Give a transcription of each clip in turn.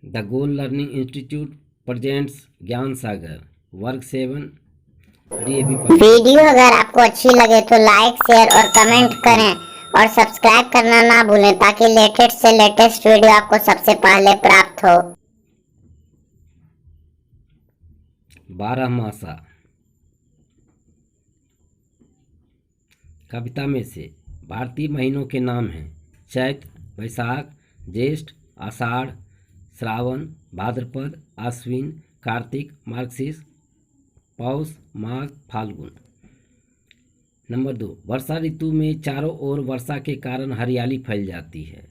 The goal learning institute presents ज्ञान सागर वर्ग 7 DAV part. Video अगर आपको अच्छी लगे तो लाइक शेयर और कमेंट करें और सब्सक्राइब करना ना भूलें ताकि लेटेस्ट से लेटेस्ट वीडियो आपको सबसे पहले प्राप्त हो। 12 मासा कविता में से भारतीय महीनों के नाम हैं चैत्र, वैशाख, ज्येष्ठ, आषाढ़, श्रावण, भाद्रपद, आश्विन, कार्तिक, मार्गशीर्ष, पौष, माघ, फाल्गुन। नंबर 2, वर्षा ऋतु में चारों ओर वर्षा के कारण हरियाली फैल जाती है।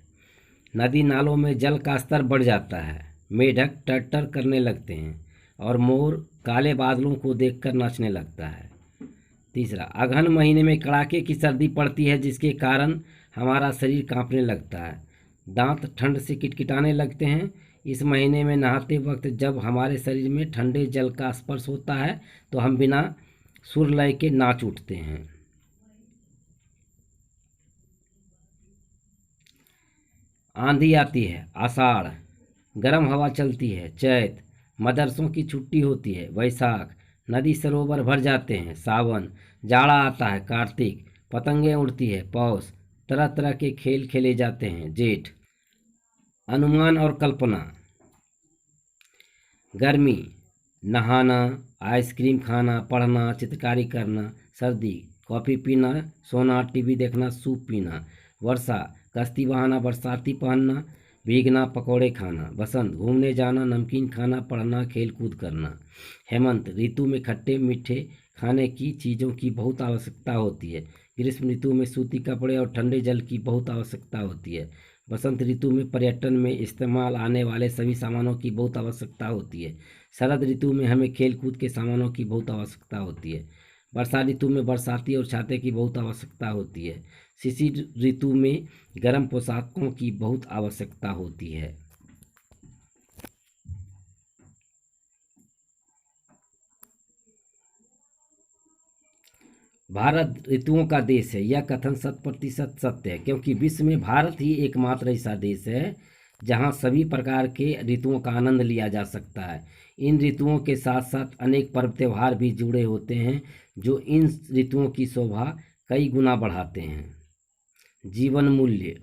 नदी नालों में जल का स्तर बढ़ जाता है। मेढक टर्टर करने लगते हैं और मोर काले बादलों को देखकर नाचने लगता है। तीसरा, अगहन महीने में कड़ाके की सर्दी पड़ती है जिसके कारण हमारा शरीर कांपने लगता है। दांत ठंड से किटकिटाने लगते हैं। इस महीने में नहाते वक्त जब हमारे शरीर में ठंडे जल का स्पर्श होता है तो हम बिना सुर लय के नाच उठते हैं। आंधी आती है आषाढ़, गर्म हवा चलती है चैत, मदरसों की छुट्टी होती है वैशाख, नदी सरोवर भर जाते हैं सावन, जाड़ा आता है कार्तिक, पतंगें उड़ती है पौष, तरह तरह के खेल खेले जाते हैं जेठ। अनुमान और कल्पना। गर्मी, नहाना, आइसक्रीम खाना, पढ़ना, चित्रकारी करना। सर्दी, कॉफ़ी पीना, सोना, टीवी देखना, सूप पीना। वर्षा, कश्ती बहाना, बरसाती पहनना, भीगना, पकौड़े खाना। बसंत, घूमने जाना, नमकीन खाना, पढ़ना, खेल कूद करना। हेमंत ऋतु में खट्टे मीठे खाने की चीज़ों की बहुत आवश्यकता होती है। ग्रीष्म ऋतु में सूती कपड़े और ठंडे जल की बहुत आवश्यकता होती है। बसंत ऋतु में पर्यटन में इस्तेमाल आने वाले सभी सामानों की बहुत आवश्यकता होती है। शरद ऋतु में हमें खेल कूद के सामानों की बहुत आवश्यकता होती है। वर्षा ऋतु में बरसाती और छाते की बहुत आवश्यकता होती है। शिशिर ऋतु में गर्म पोशाकों की बहुत आवश्यकता होती है। भारत ऋतुओं का देश है, यह कथन 100% सत्य है क्योंकि विश्व में भारत ही एकमात्र ऐसा देश है जहां सभी प्रकार के ऋतुओं का आनंद लिया जा सकता है। इन ऋतुओं के साथ साथ अनेक पर्व त्योहार भी जुड़े होते हैं जो इन ऋतुओं की शोभा कई गुना बढ़ाते हैं। जीवन मूल्य।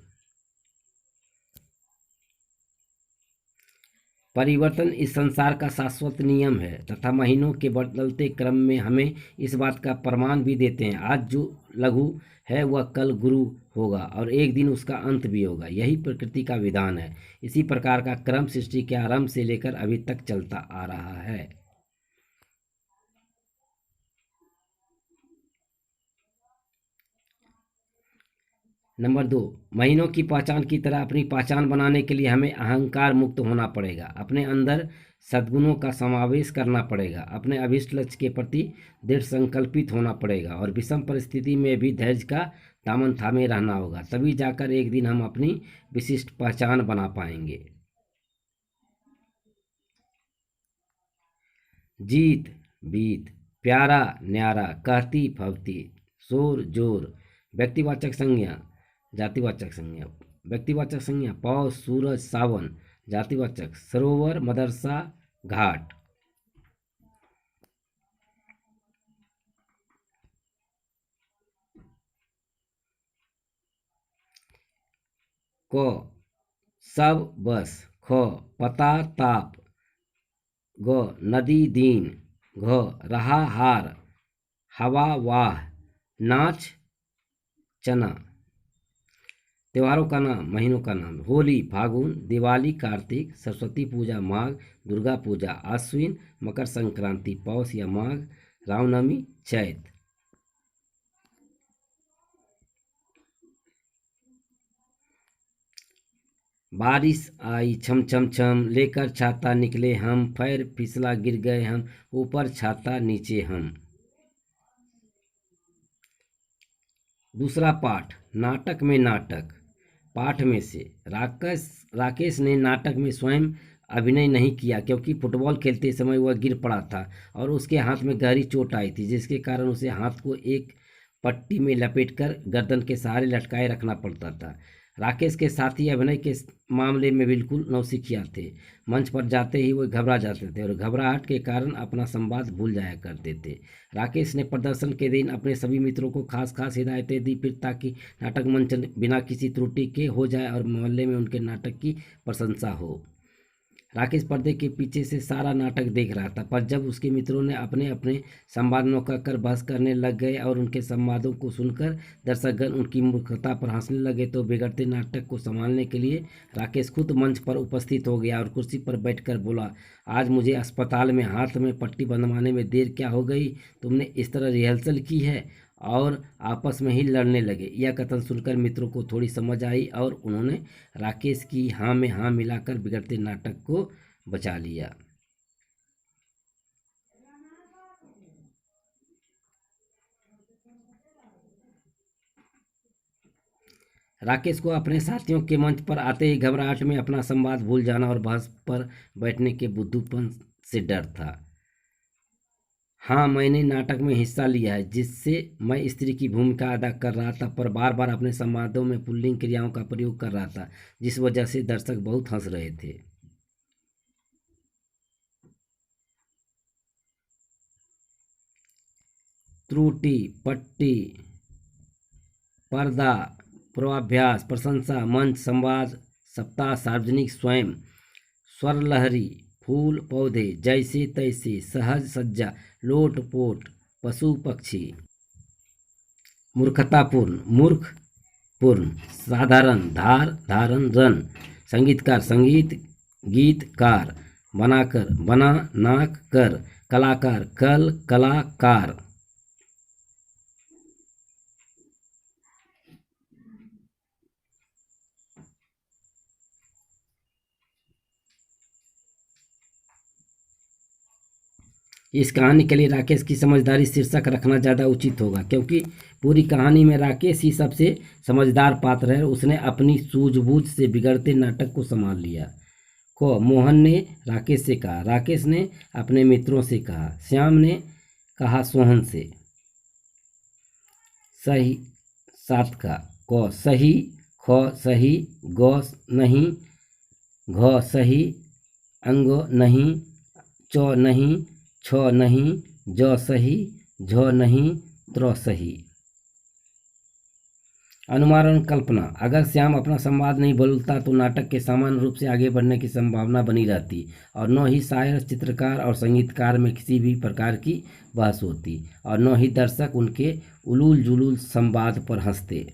परिवर्तन इस संसार का शाश्वत नियम है तथा महीनों के बदलते क्रम में हमें इस बात का प्रमाण भी देते हैं। आज जो लघु है वह कल गुरु होगा और एक दिन उसका अंत भी होगा। यही प्रकृति का विधान है। इसी प्रकार का क्रम सृष्टि के आरंभ से लेकर अभी तक चलता आ रहा है। नंबर 2, महीनों की पहचान की तरह अपनी पहचान बनाने के लिए हमें अहंकार मुक्त होना पड़ेगा। अपने अंदर सद्गुणों का समावेश करना पड़ेगा। अपने अभिष्ट लक्ष्य के प्रति दृढ़ संकल्पित होना पड़ेगा और विषम परिस्थिति में भी धैर्य का दामन थामे रहना होगा। तभी जाकर एक दिन हम अपनी विशिष्ट पहचान बना पाएंगे। जीत बीत, प्यारा न्यारा, कहती फवती, शोर जोर। व्यक्तिवाचक संज्ञा जातिवाचक संज्ञा। व्यक्तिवाचक संज्ञा पौष, सूरज, सावन। जातिवाचक सरोवर, मदरसा, घाट। क सब बस। ख पता ताप। ग नदी दीन। घ रहा हार, हवा वाह, नाच चना। त्योहारों का नाम, महीनों का नाम। होली फागुन, दिवाली कार्तिक, सरस्वती पूजा माघ, दुर्गा पूजा आश्विन, मकर संक्रांति पौष या माघ, रामनवमी चैत। बारिश आई छम छम छम, लेकर छाता निकले हम, पैर फिसला गिर गए हम, ऊपर छाता नीचे हम। दूसरा पाठ, नाटक में नाटक। पाठ में से राकेश ने नाटक में स्वयं अभिनय नहीं किया क्योंकि फुटबॉल खेलते समय वह गिर पड़ा था और उसके हाथ में गहरी चोट आई थी जिसके कारण उसे हाथ को एक पट्टी में लपेटकर गर्दन के सहारे लटकाए रखना पड़ता था। राकेश के साथी अभिनय के मामले में बिल्कुल नौसिखिया थे। मंच पर जाते ही वो घबरा जाते थे और घबराहट के कारण अपना संवाद भूल जाया करते थे। राकेश ने प्रदर्शन के दिन अपने सभी मित्रों को खास हिदायतें दी, फिर ताकि नाटक मंच बिना किसी त्रुटि के हो जाए और मोहल्ले में उनके नाटक की प्रशंसा हो। राकेश पर्दे के पीछे से सारा नाटक देख रहा था, पर जब उसके मित्रों ने अपने अपने संवाद नौका कर बहस करने लग गए और उनके संवादों को सुनकर दर्शकगण उनकी मूर्खता पर हंसने लगे, तो बिगड़ते नाटक को संभालने के लिए राकेश खुद मंच पर उपस्थित हो गया और कुर्सी पर बैठकर बोला, आज मुझे अस्पताल में हाथ में पट्टी बंधवाने में देर क्या हो गई? तुमने इस तरह रिहर्सल की है? और आपस में ही लड़ने लगे। यह कथन सुनकर मित्रों को थोड़ी समझ आई और उन्होंने राकेश की हाँ में हाँ मिलाकर बिगड़ते नाटक को बचा लिया। राकेश को अपने साथियों के मंच पर आते ही घबराहट में अपना संवाद भूल जाना और बहस पर बैठने के बुद्धूपन से डर था। हाँ, मैंने नाटक में हिस्सा लिया है जिससे मैं स्त्री की भूमिका अदा कर रहा था, पर बार बार अपने संवादों में पुल्लिंग क्रियाओं का प्रयोग कर रहा था, जिस वजह से दर्शक बहुत हंस रहे थे। त्रुटि, पट्टी, पर्दा, पूर्वाभ्यास, प्रशंसा, मंच, संवाद, सप्ताह, सार्वजनिक, स्वयं, स्वर लहरी, फूल पौधे, जैसे तैसे, सहज सज्जा, लोटपोट, पशु पक्षी, मूर्खतापूर्ण, मूर्खपूर्ण, साधारण, धार, धारण, रन, संगीतकार, संगीत, गीतकार, बनाकर, बना, नाक, कर, कलाकार, कल, कलाकार। इस कहानी के लिए राकेश की समझदारी शीर्षक रखना ज़्यादा उचित होगा, क्योंकि पूरी कहानी में राकेश ही सबसे समझदार पात्र है। उसने अपनी सूझबूझ से बिगड़ते नाटक को संभाल लिया। को मोहन ने राकेश से कहा, राकेश ने अपने मित्रों से कहा, श्याम ने कहा सोहन से। सही सात का को सही, ख सही, गौ नहीं, घ सही, अंगो नहीं, चौ नहीं, छ नहीं, ज सही, झ नहीं, त्र सही। अनुमान और कल्पना। अगर श्याम अपना संवाद नहीं बोलता तो नाटक के सामान्य रूप से आगे बढ़ने की संभावना बनी रहती और न ही शायर, चित्रकार और संगीतकार में किसी भी प्रकार की बहस होती और न ही दर्शक उनके उलूल जुलूल संवाद पर हंसते।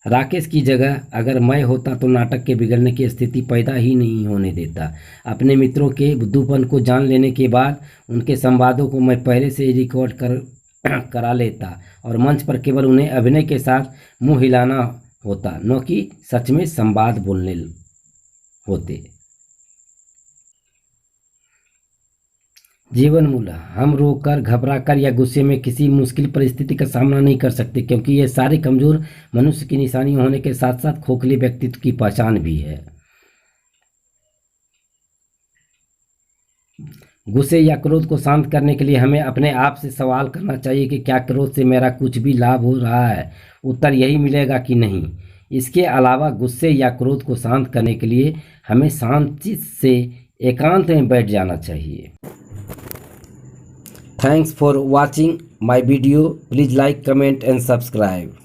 राकेश की जगह अगर मैं होता तो नाटक के बिगड़ने की स्थिति पैदा ही नहीं होने देता। अपने मित्रों के बुद्धूपन को जान लेने के बाद उनके संवादों को मैं पहले से ही रिकॉर्ड करा लेता और मंच पर केवल उन्हें अभिनय के साथ मुंह हिलाना होता, न कि सच में संवाद बोलने होते। जीवन मूल्य। हम रोकर, घबराकर या गुस्से में किसी मुश्किल परिस्थिति का सामना नहीं कर सकते, क्योंकि ये सारे कमजोर मनुष्य की निशानी होने के साथ साथ खोखले व्यक्तित्व की पहचान भी है। गुस्से या क्रोध को शांत करने के लिए हमें अपने आप से सवाल करना चाहिए कि क्या क्रोध से मेरा कुछ भी लाभ हो रहा है? उत्तर यही मिलेगा कि नहीं। इसके अलावा गुस्से या क्रोध को शांत करने के लिए हमें शांति से एकांत में बैठ जाना चाहिए। Thanks for watching my video. Please like, comment and subscribe.